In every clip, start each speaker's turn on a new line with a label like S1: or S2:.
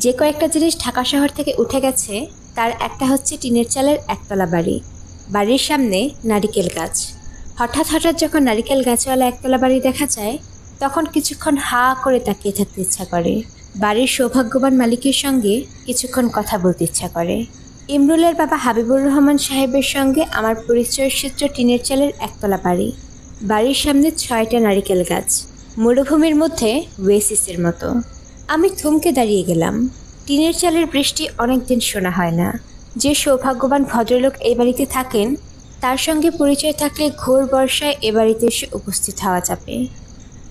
S1: যে কয়েকটা জিনিস ঢাকা শহর থেকে উঠে গেছে তার একটা হচ্ছে টিনের চালের একতলা বাড়ি, বাড়ির সামনে নারিকেল গাছ। হঠাৎ হঠাৎ যখন নারিকেল গাছওয়ালা একতলা বাড়ি দেখা যায় তখন কিছুক্ষণ হা করে তাকিয়ে থাকতে ইচ্ছা করে। বাড়ির সৌভাগ্যবান মালিকের সঙ্গে কিছুক্ষণ কথা বলতে ইচ্ছা করে। ইমরুলের বাবা হাবিবুর রহমান সাহেবের সঙ্গে আমার পরিচয়ের সূত্র টিনের চালের একতলা বাড়ি, বাড়ির সামনে 6টা নারিকেল গাছ, মরুভূমির মধ্যে ওয়েসিসের মতো। আমি থমকে দাঁড়িয়ে গেলাম। টিনের চালের বৃষ্টি অনেক দিন শোনা হয় না। যে সৌভাগ্যবান ভদ্রলোক এই বাড়িতে থাকেন তার সঙ্গে পরিচয় থাকলে ঘোর বর্ষায় এ বাড়িতে এসে উপস্থিত হওয়া যাবে।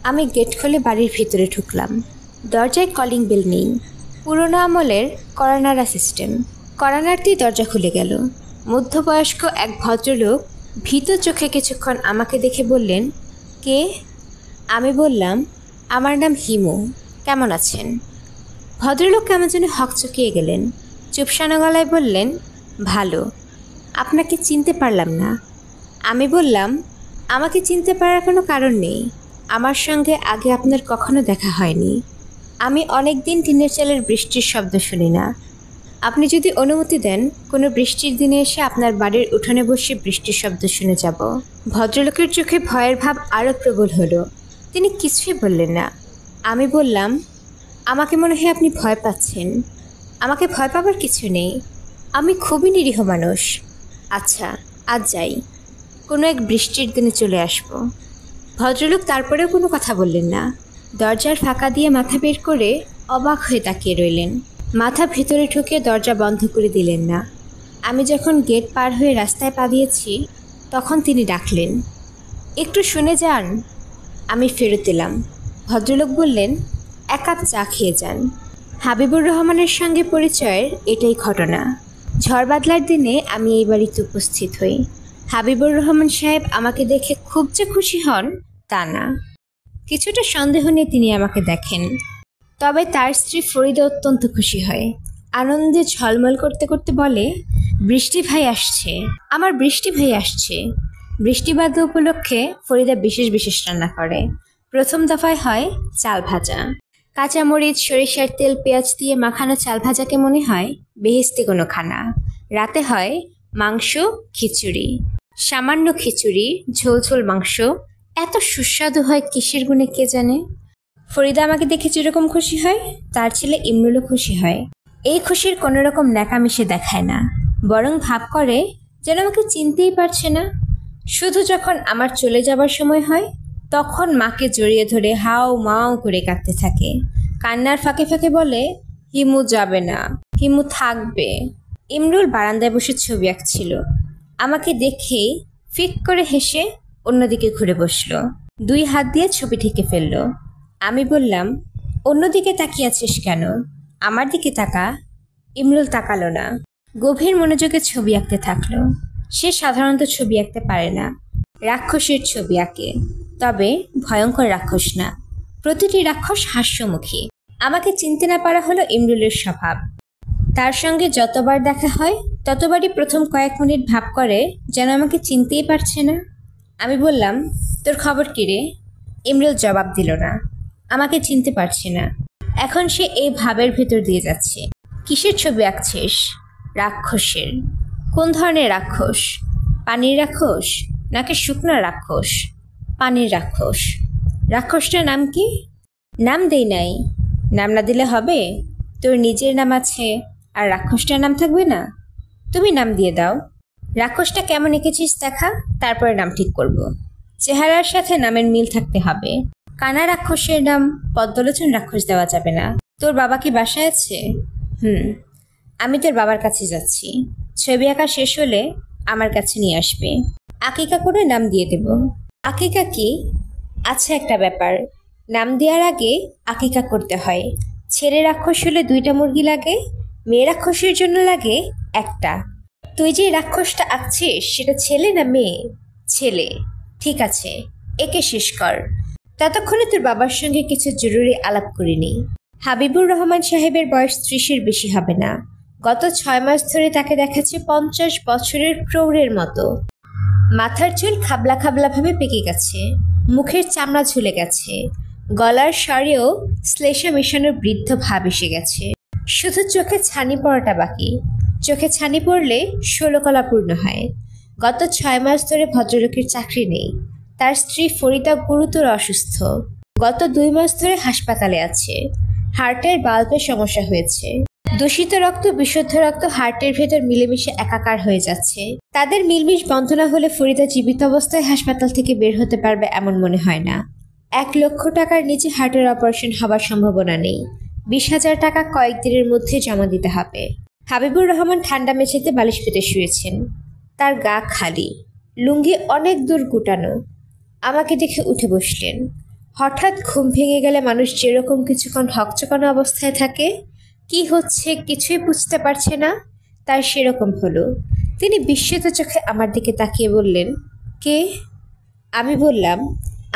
S1: আমি গেট খুলে বাড়ির ভিতরে ঢুকলাম। দরজায় কলিং বেল নেই, পুরোনো আমলের করানারা সিস্টেম। করানারতেই দরজা খুলে গেল। মধ্যবয়স্ক এক ভদ্রলোক ভীত চোখে কিছুক্ষণ আমাকে দেখে বললেন, কে? আমি বললাম, আমার নাম হিমু, কেমন আছেন? ভদ্রলোক কেমন যেন হকচকিয়ে গেলেন। চুপসানো গলায় বললেন, ভালো। আপনাকে চিনতে পারলাম না। আমি বললাম, আমাকে চিনতে পারার কোনো কারণ নেই, আমার সঙ্গে আগে আপনার কখনো দেখা হয়নি। আমি অনেক দিন টিনের চালের বৃষ্টির শব্দ শুনি না। আপনি যদি অনুমতি দেন কোনো বৃষ্টির দিনে এসে আপনার বাড়ির উঠোনে বসে বৃষ্টির শব্দ শুনে যাব। ভদ্রলোকের চোখে ভয়ের ভাব আরও প্রবল হলো। তিনি কিছুই বললেন না। আমি বললাম, আমাকে মনে হয় আপনি ভয় পাচ্ছেন। আমাকে ভয় পাবার কিছু নেই, আমি খুবই নিরীহ মানুষ। আচ্ছা, আজ যাই, কোনো এক বৃষ্টির দিনে চলে আসব। ভদ্রলোক তারপরেও কোনো কথা বললেন না। দরজার ফাঁকা দিয়ে মাথা বের করে অবাক হয়ে তাকিয়ে রইলেন। মাথা ভেতরে ঢুকে দরজা বন্ধ করে দিলেন না। আমি যখন গেট পার হয়ে রাস্তায় পা দিয়েছি তখন তিনি ডাকলেন, একটু শুনে যান। আমি ফেরত এলাম। ভদ্রলোক বললেন, এক কাপ চা খেয়ে যান। হাবিবুর রহমানের সঙ্গে পরিচয়ের এটাই ঘটনা। ঝড় বাদলার দিনে আমি এই বাড়িতে উপস্থিত হই। হাবিবুর রহমান সাহেব আমাকে দেখে খুব যে খুশি হন তা না। কিছুটা সন্দেহ নিয়ে তিনি আমাকে দেখেন। তবে তার স্ত্রী ফরিদা অত্যন্ত খুশি হয়। আনন্দে ঝলমল করতে করতে বলে, বৃষ্টি ভাই আসছে, আমার বৃষ্টি ভাই আসছে। বৃষ্টিবাদ উপলক্ষে ফরিদা বিশেষ বিশেষ রান্না করে। প্রথম দফায় হয় চাল ভাজা। কাঁচামরিচ, সরিষার তেল, পেঁয়াজ দিয়ে মাখানো চাল ভাজাকে মনে হয় বেহেশতি কোনো খানা। রাতে হয় মাংস, খিচুড়ি, সামান্য খিচুড়ি, ঝোল ঝোল মাংস। এত সুস্বাদু হয় কিসের গুণে কে জানে। ফরিদা আমাকে দেখে যেরকম খুশি হয় তার ছেলে ইমরুলও খুশি হয়। এই খুশির কোনো রকম ন্যাকামিশে দেখায় না, বরং ভাব করে যেন আমাকে চিনতেই পারছে না। শুধু যখন আমার চলে যাবার সময় হয় তখন মাকে জড়িয়ে ধরে হাও মাও করে কাঁদতে থাকে। কান্নার ফাঁকে ফাঁকে বলে, হিমু যাবে না, হিমু থাকবে। ইমরুল বারান্দায় বসে ছবি আঁকছিল। আমাকে দেখেই ফিক করে হেসে অন্যদিকে ঘুরে বসলো। 2 হাত দিয়ে ছবি ঢেকে ফেলল। আমি বললাম, অন্যদিকে তাকিয়ে আছিস কেন? আমার দিকে তাকা। ইমরুল তাকালো না, গভীর মনোযোগে ছবি আঁকতে থাকলো। সে সাধারণত ছবি আঁকতে পারে না, রাক্ষসের ছবি আঁকে, তবে ভয়ঙ্কর রাক্ষস না। প্রতিটি রাক্ষস হাস্যমুখী। আমাকে চিনতে না পারা হলো ইমরুলের স্বভাব। তার সঙ্গে যতবার দেখা হয় ততবারই প্রথম কয়েক মিনিট ভাব করে যেন আমাকে চিনতেই পারছে না। আমি বললাম, তোর খবর কী রে? ইমরুল জবাব দিল না। আমাকে চিনতে পারছে না। এখন সে এই ভাবের ভেতর দিয়ে যাচ্ছে। কিসের ছবি আঁকছিস? রাক্ষসের। কোন ধরনের রাক্ষস? পানির রাক্ষস নাকি শুকনো রাক্ষস? পানির রাক্ষস। রাক্ষসটার নাম কি? নাম দেই নাই। নাম না দিলে হবে? তোর নিজের নাম আছে আর রাক্ষসটার নাম থাকবে না? তুমি নাম দিয়ে দাও। রাক্ষসটা কেমন এঁকেছিস দেখা, তারপরে নাম ঠিক করব। চেহারার সাথে নামের মিল থাকতে হবে। কানা রাক্ষসের নাম পদ্মলোচন রাক্ষস দেওয়া যাবে না। তোর বাবা কি বাসায় আছে? আমি তোর বাবার কাছে যাচ্ছি। ছবি আঁকা শেষ হলে আমার কাছে নিয়ে আসবে। আকিকা করে নাম দিয়ে দেব। আকিকা কি? আচ্ছা, একটা ব্যাপার, নাম দেওয়ার আগে আকিকা করতে হয়। ছেলে রাক্ষস হলে 2টা মুরগি লাগে, মেয়ে রাক্ষসের জন্য লাগে 1টা। তুই যে রাক্ষসটা আঁকছিস সেটা ছেলে না মেয়ে? ছেলে। ঠিক আছে, একে শেষ কর। ততক্ষণে তোর বাবার সঙ্গে কিছু জরুরি আলাপ করিনি। হাবিবুর রহমান সাহেবের বয়স 30-এর বেশি হবে না। গত 6 মাস ধরে তাকে দেখাচ্ছে 50 বছরের প্রৌঢ়ের মতো। মাথার চুল খাবলা খাবলা ভাবে পেকে গেছে, মুখের চামড়া ঝুলে গেছে, গলার স্বরেও শ্লেষা মেশানোর বৃদ্ধ ভাব এসে গেছে। শুধু চোখে ছানি পড়াটা বাকি। চোখে ছানি পড়লে 16 কলা পূর্ণ হয়। গত 6 মাস ধরে ভদ্রলোকের চাকরি নেই। তার স্ত্রী ফরিদা গুরুতর অসুস্থ। গত 2 মাস ধরে হাসপাতালে আছে। হার্টের বাল্বের সমস্যা হয়েছে। দূষিত রক্ত বিশুদ্ধ রক্ত হার্টের ভেতর মিলেমিশে একাকার হয়ে যাচ্ছে। তাদের মিলমিশ বন্ধ না হলে ফরিদা জীবিত অবস্থায় হাসপাতাল থেকে বের হতে পারবে এমন মনে হয় না। 1 লক্ষ টাকার নিচে হার্টের অপারেশন হবার সম্ভাবনা নেই। 20,000 টাকা কয়েকদিনের মধ্যে জমা দিতে হবে। হাবিবুর রহমান ঠান্ডা মেঝেতে বালিশ পেতে শুয়েছেন। তার গা খালি, লুঙ্গি অনেক দূর গুটানো। আমাকে দেখে উঠে বসলেন। হঠাৎ ঘুম ভেঙে গেলে মানুষ যেরকম কিছুক্ষণ হকচকানো অবস্থায় থাকে, কি হচ্ছে কিছুই বুঝতে পারছে না, তার সেরকম হলো। তিনি বিস্মিত চোখে আমার দিকে তাকিয়ে বললেন, কে? আমি বললাম,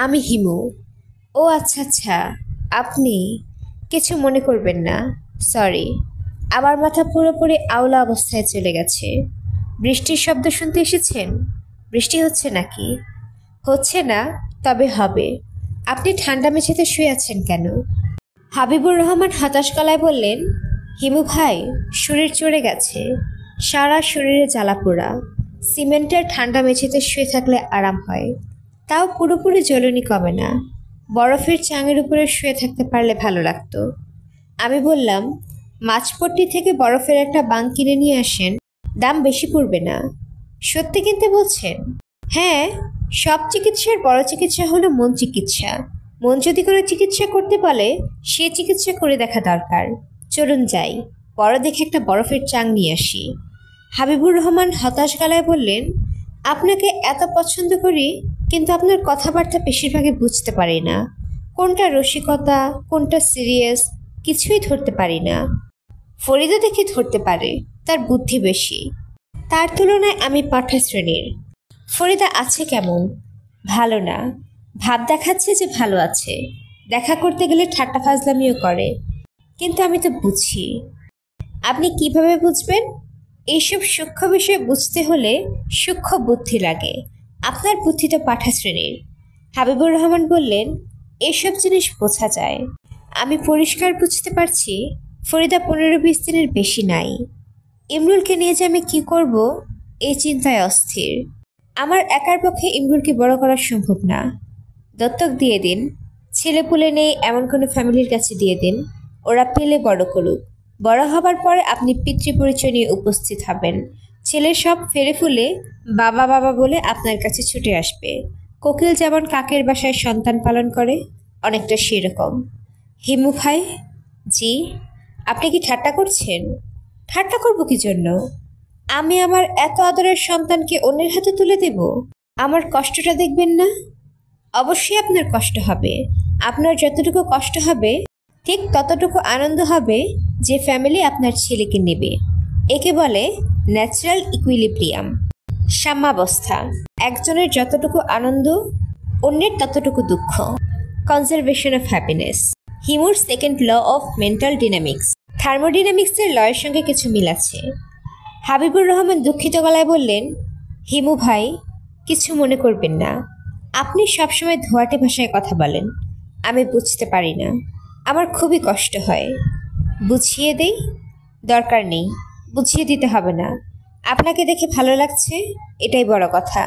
S1: আমি হিমু। ও আচ্ছা আচ্ছা, আপনি? কিছু মনে করবেন না, সরি। আমার মাথা পুরোপুরি আওলা অবস্থায় চলে গেছে। বৃষ্টির শব্দ শুনতে এসেছেন? বৃষ্টি হচ্ছে নাকি? হচ্ছে না, তবে হবে। আপনি ঠান্ডা মেঝেতে শুয়ে আছেন কেন? হাবিবুর রহমান হতাশ গলায় বললেন, হিমু ভাই, শরীর চড়ে গেছে। সারা শরীরে জ্বালা পোড়া। সিমেন্টের ঠান্ডা মেঝেতে শুয়ে থাকলে আরাম হয়, তাও পুরোপুরি জ্বলনি কমে না। বরফের চাঙের উপরে শুয়ে থাকতে পারলে ভালো লাগতো। আমি বললাম, মাছপট্টি থেকে বরফের একটা বাং কিনে নিয়ে আসেন, দাম বেশি পড়বে না। সত্যি কিনতে বলছেন? হ্যাঁ, সব চিকিৎসার বড় চিকিৎসা হলো মন চিকিৎসা। মন যদি কোনো চিকিৎসা করতে বলে, সে চিকিৎসা করে দেখা দরকার। চলুন যাই, বড় দেখে একটা বরফের চাং নিয়ে আসি। হাবিবুর রহমান হতাশ গলায় বললেন, আপনাকে এত পছন্দ করি, কিন্তু আপনার কথাবার্তা বেশিরভাগই বুঝতে পারি না। কোনটা রসিকতা, কোনটা সিরিয়াস, কিছুই ধরতে পারি না। ফরিদা দেখে ধরতে পারে, তার বুদ্ধি বেশি। তার তুলনায় আমি পাঠা শ্রেণীর। ফরিদা আছে কেমন? ভালো না। ভাব দেখাচ্ছে যে ভালো আছে। দেখা করতে গেলে ঠাট্টা ফাজলামিও করে। কিন্তু আমি তো বুঝি। আপনি কিভাবে বুঝবেন? এইসব সূক্ষ্ম বিষয় বুঝতে হলে সূক্ষ্ম বুদ্ধি লাগে। আপনার বুদ্ধি তো পাঠা শ্রেণীর। হাবিবুর রহমান বললেন, এসব জিনিস বোঝা যায়। আমি পরিষ্কার বুঝতে পারছি ফরিদা 15-20 দিনের বেশি নাই। ইমরুলকে নিয়ে যে আমি কি করব, এই চিন্তায় অস্থির। আমার একার পক্ষে ইমরুলকে বড় করা সম্ভব না। দত্তক দিয়ে দিন। ছেলেপুলে নেই এমন কোনো ফ্যামিলির কাছে দিয়ে দিন, ওরা পেলে বড় করুক। বড় হবার পরে আপনি পিতৃপরিচয় নিয়ে উপস্থিত হবেন। ছেলে সব ফেলে ফুলে বাবা বাবা বলে আপনার কাছে ছুটে আসবে। কোকিল যেমন কাকের বাসায় সন্তান পালন করে, অনেকটা সেরকম। হিমু ভাই? জি। আপনি কি ঠাট্টা করছেন? ঠাট্টা করব কি জন্য? আমি আমার এত আদরের সন্তানকে অন্যের হাতে তুলে দেব? আমার কষ্টটা দেখবেন না? অবশ্যই আপনার কষ্ট হবে। আপনার যতটুকু কষ্ট হবে, ঠিক ততটুকু আনন্দ হবে যে ফ্যামিলি আপনার ছেলেকে নেবে। একে বলে ন্যাচারাল ইকুইলিব্রিয়াম, সাম্যাবস্থা। একজনের যতটুকু আনন্দ, অন্যের ততটুকু দুঃখ। Conservation of happiness. হিমুর second law of mental dynamics. থার্মোডিনামিক্সের লয়ের সঙ্গে কিছু মিল আছে। হাবিবুর রহমান দুঃখিত গলায় বললেন, হিমু ভাই, কিছু মনে করবেন না। আপনি সবসময় ধোয়াটে ভাষায় কথা বলেন, আমি বুঝতে পারি না। আমার খুবই কষ্ট হয়। বুঝিয়ে দেই? দরকার নেই, বুঝিয়ে দিতে হবে না। আপনাকে দেখে ভালো লাগছে, এটাই বড় কথা।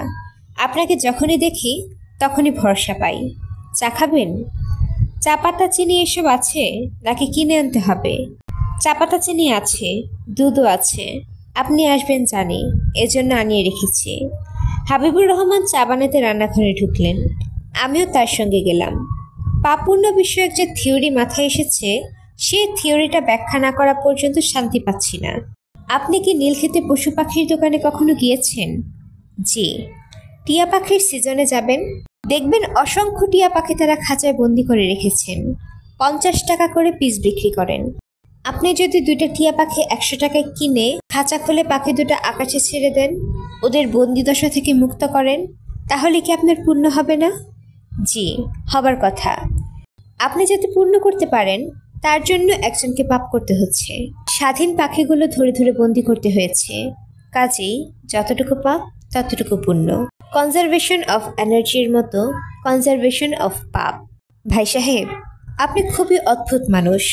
S1: আপনাকে যখনই দেখি তখনই ভরসা পাই। চা খাবেন? চা পাতা চিনি এসব আছে নাকি কিনে আনতে হবে? চা পাতা চিনি আছে, দুধও আছে। আপনি আসবেন জানি, এজন্য আনিয়ে রেখেছি। হাবিবুর রহমান চা বানাতে রান্নাঘরে ঢুকলেন। আমিও তার সঙ্গে গেলাম। পাপূর্ণ বিষয়ক যে থিওরি মাথায় এসেছে, সেই থিওরিটা ব্যাখ্যা না করা পর্যন্ত শান্তি পাচ্ছি না। আপনি কি নীলক্ষেতে পশু পাখির দোকানে কখনো গিয়েছেন? জি। টিয়া পাখির সিজনে যাবেন, দেখবেন অসংখ্য টিয়া পাখি তারা খাঁচায় বন্দি করে রেখেছেন। 50 টাকা করে পিস বিক্রি করেন। আপনি যদি 2টা টিয়া পাখি 100 টাকায় কিনে খাঁচা খুলে পাখি 2টা আকাশে ছেড়ে দেন, ওদের বন্দিদশা থেকে মুক্ত করেন, তাহলে কি আপনার পূর্ণ হবে না? জি, হবার কথা। আপনি যাতে পূর্ণ করতে পারেন, তার জন্য একজনকে পাপ করতে হচ্ছে। স্বাধীন পাখিগুলো ধরে ধরে বন্দি করতে হয়েছে। কাজেই যতটুকু পাপ ততটুকু পুণ্য। কনজারভেশন অফ এনার্জির মতো কনজারভেশন অফ পাপ। ভাই সাহেব, আপনি খুবই অদ্ভুত মানুষ।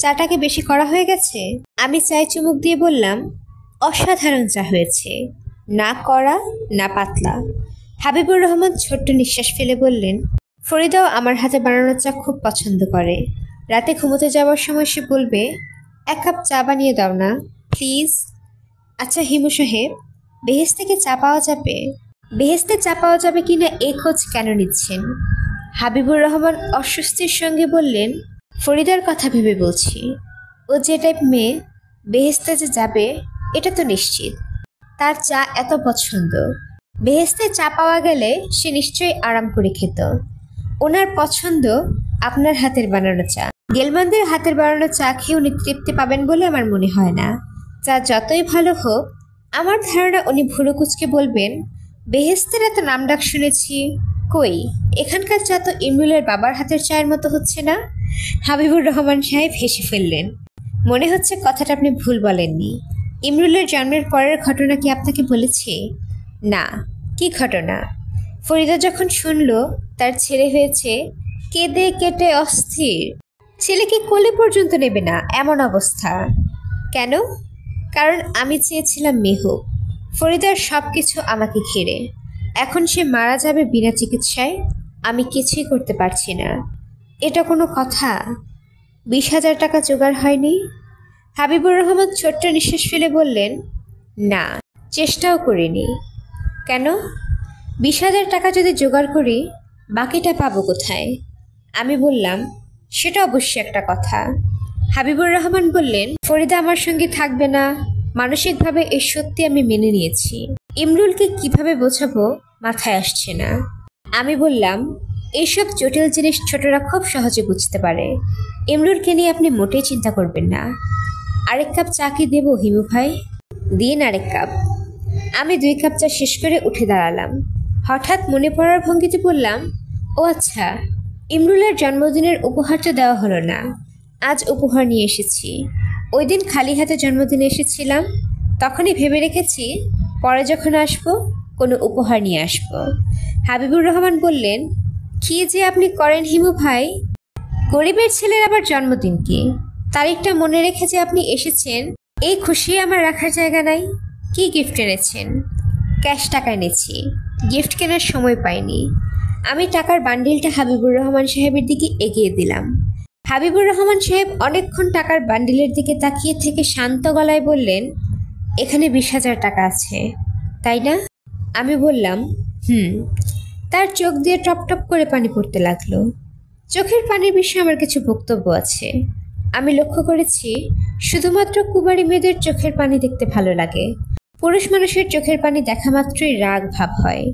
S1: চাটাকে বেশি কড়া হয়ে গেছে? আমি চায়ে চুমুক দিয়ে বললাম, অসাধারণ চা হয়েছে, না কড়া না পাতলা। হাবিবুর রহমান ছোট্ট নিঃশ্বাস ফেলে বললেন, ফরিদাও আমার হাতে বানানো চা খুব পছন্দ করে। রাতে ঘুমোতে যাওয়ার সময় সে বলবে, 1 কাপ চা বানিয়ে দাও না প্লিজ। আচ্ছা হিমু সাহেব, বেহেশত থেকে চা পাওয়া যাবে? বেহেশতে চা পাওয়া যাবে কিনা এই খোঁজ কেন নিচ্ছেন? হাবিবুর রহমান অস্বস্তির সঙ্গে বললেন, ফরিদার কথা ভেবে বলছি। ও যে টাইপ মেয়ে, বেহেশতে যে যাবে এটা তো নিশ্চিত। তার চা এত পছন্দ, বেহেশতে চা পাওয়া গেলে সে নিশ্চয়ই আরাম করে খেত। ওনার পছন্দ আপনার হাতের বানানো চা। গেলমানদের হাতের বানানো চা খেয়ে উনি তৃপ্তি পাবেন বলে আমার মনে হয় না। চা যতই ভালো হোক, আমার ধারণা উনি ভুরু কুচকে বলবেন, বেহেশতের এত নাম ডাক শুনেছি, কই এখানকার চা তো ইমরুলের বাবার হাতের চায়ের মতো হচ্ছে না? হাবিবুর রহমান সাহেব হেসে ফেললেন। মনে হচ্ছে কথাটা আপনি ভুল বলেননি। ইমরুলের জন্মের পরের ঘটনা কি আপনাকে বলেছি? না। কি ঘটনা? ফরিদা যখন শুনল তার ছেলে হয়েছে, কেঁদে কেটে অস্থির। ছেলেকে কোলে পর্যন্ত নেবে না এমন অবস্থা। কেন? কারণ আমি চেয়েছিলাম মেয়ে হোক। ফরিদার সব কিছু আমাকে ঘিরে। এখন সে মারা যাবে বিনা চিকিৎসায়, আমি কিছুই করতে পারছি না। এটা কোনো কথা? 20,000 টাকা জোগাড় হয়নি? হাবিবুর রহমান ছোট্ট নিঃশ্বাস ফেলে বললেন, না, চেষ্টাও করিনি। কেন? 20,000 টাকা যদি জোগাড় করি, বাকিটা পাবো কোথায়? আমি বললাম, সেটা অবশ্যই একটা কথা। হাবিবুর রহমান বললেন, ফরিদা আমার সঙ্গে থাকবে না, মানসিকভাবে এই সত্যি আমি মেনে নিয়েছি। ইমরুলকে কিভাবে বোঝাবো মাথায় আসছে না। আমি বললাম, এইসব জটিল জিনিস ছোটরা খুব সহজে বুঝতে পারে। ইমরুলকে নিয়ে আপনি মোটেই চিন্তা করবেন না। 1 কাপ চা কি দেবো হিমু ভাই? দিন 1 কাপ। আমি 2 কাপ চা শেষ করে উঠে দাঁড়ালাম। হঠাৎ মনে পড়ার ভঙ্গিতে বললাম, ও আচ্ছা, ইমরুলের জন্মদিনের উপহারটা দেওয়া হলো না। আজ উপহার নিয়ে এসেছি। ওই দিন খালি হাতে জন্মদিনে এসেছিলাম, তখনই ভেবে রেখেছি পরে যখন আসবো কোনো উপহার নিয়ে আসবো। হাবিবুর রহমান বললেন, কি যে আপনি করেন হিমু ভাই, গরিবের ছেলের আবার জন্মদিন কি? তারিখটা মনে রেখে যে আপনি এসেছেন, এই খুশি আমার রাখার জায়গা নাই। কি গিফট এনেছেন? ক্যাশ টাকা এনেছি, গিফট কেনার সময় পাইনি। আমি টাকার বান্ডিলটা হাবিবুর রহমান সাহেবের দিকে এগিয়ে দিলাম। হাবিবুর রহমান সাহেব অনেকক্ষণ টাকার বান্ডিলের দিকে তাকিয়ে থেকে শান্ত গলায় বললেন, এখানে 20,000 টাকা আছে, তাই না? আমি বললাম, তার চোখ দিয়ে টপ টপ করে পানি পড়তে লাগলো। চোখের পানির বিষয়ে আমার কিছু বক্তব্য আছে। আমি লক্ষ্য করেছি, শুধুমাত্র কুমারী মেয়েদের চোখের পানি দেখতে ভালো লাগে। পুরুষ মানুষের চোখের পানি দেখা মাত্রই রাগ ভাব হয়।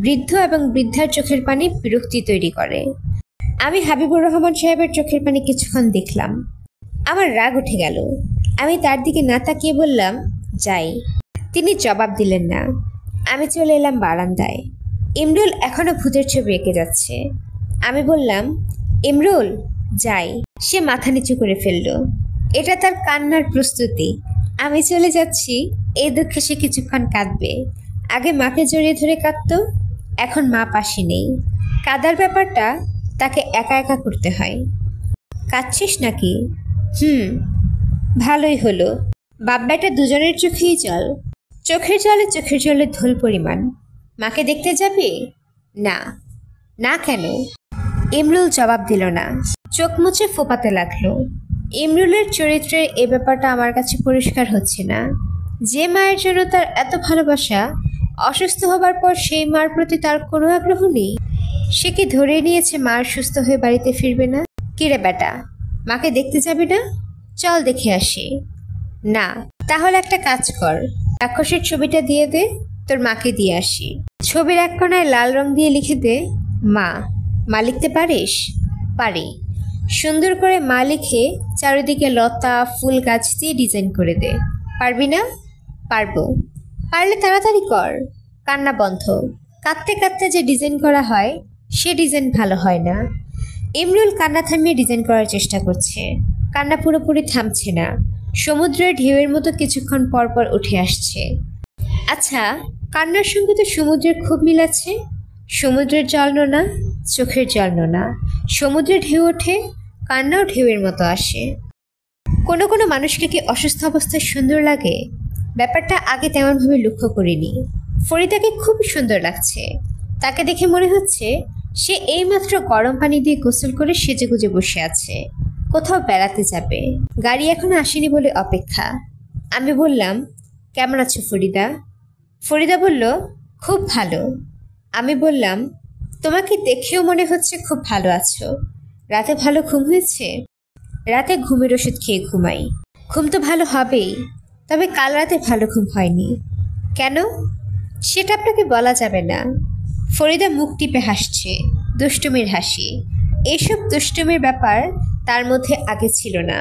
S1: বৃদ্ধ এবং বৃদ্ধার চোখের পানি বিরক্তি তৈরি করে। আমি হাবিবুর রহমান সাহেবের চোখের পানি কিছুক্ষণ দেখলাম। আমার রাগ উঠে গেল। আমি তার দিকে না তাকিয়ে বললাম, যাই। তিনি জবাব দিলেন না। আমি চলে এলাম বারান্দায়। ইমরুল এখনো ভূতের ছবি এঁকে যাচ্ছে। আমি বললাম, ইমরুল, যাই। সে মাথা নিচু করে ফেলল। এটা তার কান্নার প্রস্তুতি। আমি চলে যাচ্ছি, এই দুঃখে সে কিছুক্ষণ কাঁদবে। আগে মাকে জড়িয়ে ধরে কাঁদত, এখন মা পাশে নেই। কাদার ব্যাপারটা তাকে একা একা করতে হয়। কাঁদছিস নাকি? ভালোই হলো। বাপ বেটা দুজনের চোখেই জল। চোখের জলে ধুল পরিমাণ। মাকে দেখতে যাবি? না। না কেন? ইমরুল জবাব দিল না, চোখ মুছে ফোপাতে লাগলো। ইমরুলের চরিত্রের এ ব্যাপারটা আমার কাছে পরিষ্কার হচ্ছে না। যে মায়ের জন্য তার এত ভালোবাসা, অসুস্থ হবার পর সেই মার প্রতি তার কোনো আগ্রহ নেই। সে কি ধরে নিয়েছে মার সুস্থ হয়ে বাড়িতে ফিরবে না? কিরে বেটা, মাকে দেখতে যাবি না? চল দেখে আসি। না। তাহলে একটা কাজ কর, রাক্ষসের ছবিটা দিয়ে দে, তোর মাকে দিয়ে আসি। ছবির এক কোণায় লাল রং দিয়ে লিখে দে, মা। মা লিখতে পারিস? পারি। সুন্দর করে মা লিখে চারিদিকে লতা ফুল গাছ দিয়ে ডিজাইন করে দে। পারবি না? পারবো। পারলে তাড়াতাড়ি কর, কান্না বন্ধ। কাঁদতে কাঁদতে যে ডিজাইন করা হয় সে ডিজাইন ভালো হয় না। ইমরুল কান্না থামিয়ে ডিজাইন করার চেষ্টা করছে। কান্না পুরোপুরি থামছে না, সমুদ্রের ঢেউয়ের মতো কিছুক্ষণ পর পর উঠে আসছে। আচ্ছা, কান্নার সঙ্গে তো সমুদ্রের খুব মিল আছে। সমুদ্রের জল নোনা, চোখের জল নোনা। সমুদ্রে ঢেউ ওঠে, কান্নাও ঢেউয়ের মতো আসে। কোনো কোনো মানুষকে কি অসুস্থ অবস্থায় সুন্দর লাগে? ব্যাপারটা আগে তেমনভাবে লক্ষ্য করিনি। ফরিদাকে খুব সুন্দর লাগছে। তাকে দেখে মনে হচ্ছে সে এইমাত্র গরম পানি দিয়ে গোসল করে সেজেগুজে বসে আছে, কোথাও বেড়াতে যাবে। গাড়ি এখনো আসেনি বলে অপেক্ষা। আমি বললাম, কেমন আছো ফরিদা? ফরিদা বলল, খুব ভালো। আমি বললাম, তোমাকে দেখেও মনে হচ্ছে খুব ভালো আছো। রাতে ভালো ঘুম হয়েছে? রাতে ঘুমের ওষুধ খেয়ে ঘুমাই। ঘুম তো ভালো হবেই, তবে কাল রাতে ভালো ঘুম হয়নি। কেন? সেটা আপনাকে বলা যাবে না। ফরিদা মুখ টিপে হাসছে, দুষ্টুমির হাসি। এসব দুষ্টুমির ব্যাপার তার মধ্যে আগে ছিল না,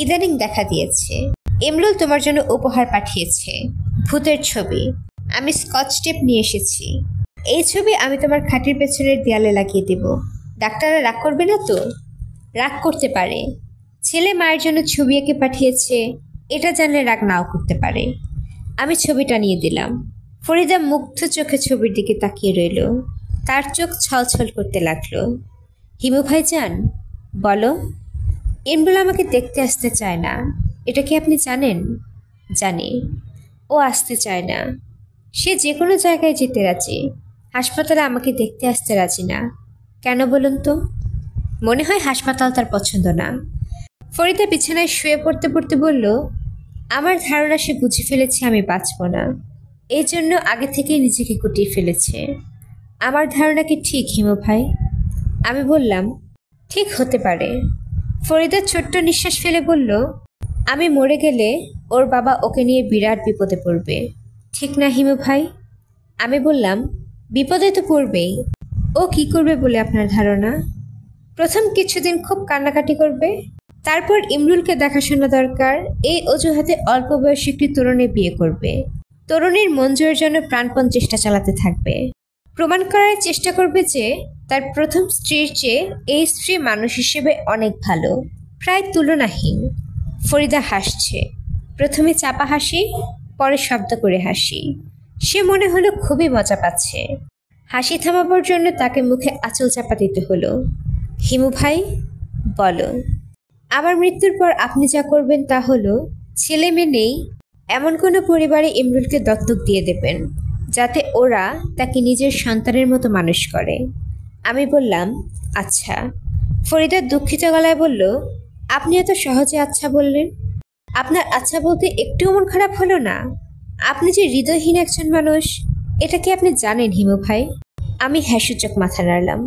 S1: ইদানিং দেখা দিয়েছে। ইমরুল তোমার জন্য উপহার পাঠিয়েছে, ভূতের ছবি। আমি স্কচ টেপ নিয়ে এসেছি। এই ছবি আমি তোমার খাটের পেছনের দেয়ালে লাগিয়ে দেব। ডাক্তাররা রাগ করবে না তো? রাগ করতে পারে। ছেলে মায়ের জন্য ছবি এঁকে পাঠিয়েছে, এটা জানলে রাগ নাও করতে পারে। আমি ছবিটা নিয়ে দিলাম। ফরিদা মুগ্ধ চোখে ছবির দিকে তাকিয়ে রইল। তার চোখ ছলছল করতে লাগলো। হিমু ভাইজান, বলো। ইমরুল আমাকে দেখতে আসতে চায় না, এটা কি আপনি জানেন? জানি। ও আসতে চায় না। সে যে কোনো জায়গায় যেতে রাজি, হাসপাতালে আমাকে দেখতে আসতে রাজি না। কেন বলুন তো? মনে হয় হাসপাতাল তার পছন্দ না। ফরিদা বিছানায় শুয়ে পড়তে পড়তে বলল, আমার ধারণা সে বুঝে ফেলেছে আমি বাঁচব না, এই জন্য আগে থেকেই নিজেকে গুটিয়ে ফেলেছে। আমার ধারণা কি ঠিক হিমু ভাই? আমি বললাম, ঠিক হতে পারে। ফরিদা ছোট্ট নিঃশ্বাস ফেলে বলল, আমি মরে গেলে ওর বাবা ওকে নিয়ে বিরাট বিপদে পড়বে, ঠিক না হিমু ভাই? আমি বললাম, বিপদে তো পড়বেই। ও কি করবে বলে আপনার ধারণা? প্রথম কিছুদিন খুব কান্নাকাটি করবে, তারপর ইমরুলকে দেখাশোনা দরকার এই অজুহাতে অল্প বয়সী একটি তরুণী বিয়ে করবে। তরুণীর মন জয়ের জন্য প্রাণপণ চেষ্টা চালাতে থাকবে। প্রমাণ করার চেষ্টা করবে যে তার প্রথম স্ত্রীর চেয়ে এই স্ত্রী মানুষ হিসেবে অনেক ভালো, প্রায় তুলনাহীন। ফরিদা হাসছে, প্রথমে চাপা হাসি, পরে শব্দ করে হাসি। সে মনে হলো খুবই মজা পাচ্ছে। হাসি থামাবার জন্য তাকে মুখে আঁচল চাপা দিতে হলো। হিমু ভাই, বলো। আমার মৃত্যুর পর আপনি যা করবেন তা হলো ছেলে মেয়ে নেই এমন কোনো পরিবারে ইমরুলকে দত্তক দিয়ে দেবেন, যাতে ওরা তাকে নিজের সন্তানের মতো মানুষ করে। আমি বললাম, আচ্ছা। ফরিদা দুঃখিত গলায় বলল, আপনি এত সহজে আচ্ছা বললেন? আপনার আচ্ছা বলতে একটুও মন খারাপ হলো না? আপনি যে হৃদয়হীন একজন মানুষ, এটা কি আপনি জানেন হিমু ভাই? আমি হ্যাঁ সূচক মাথা নাড়লাম।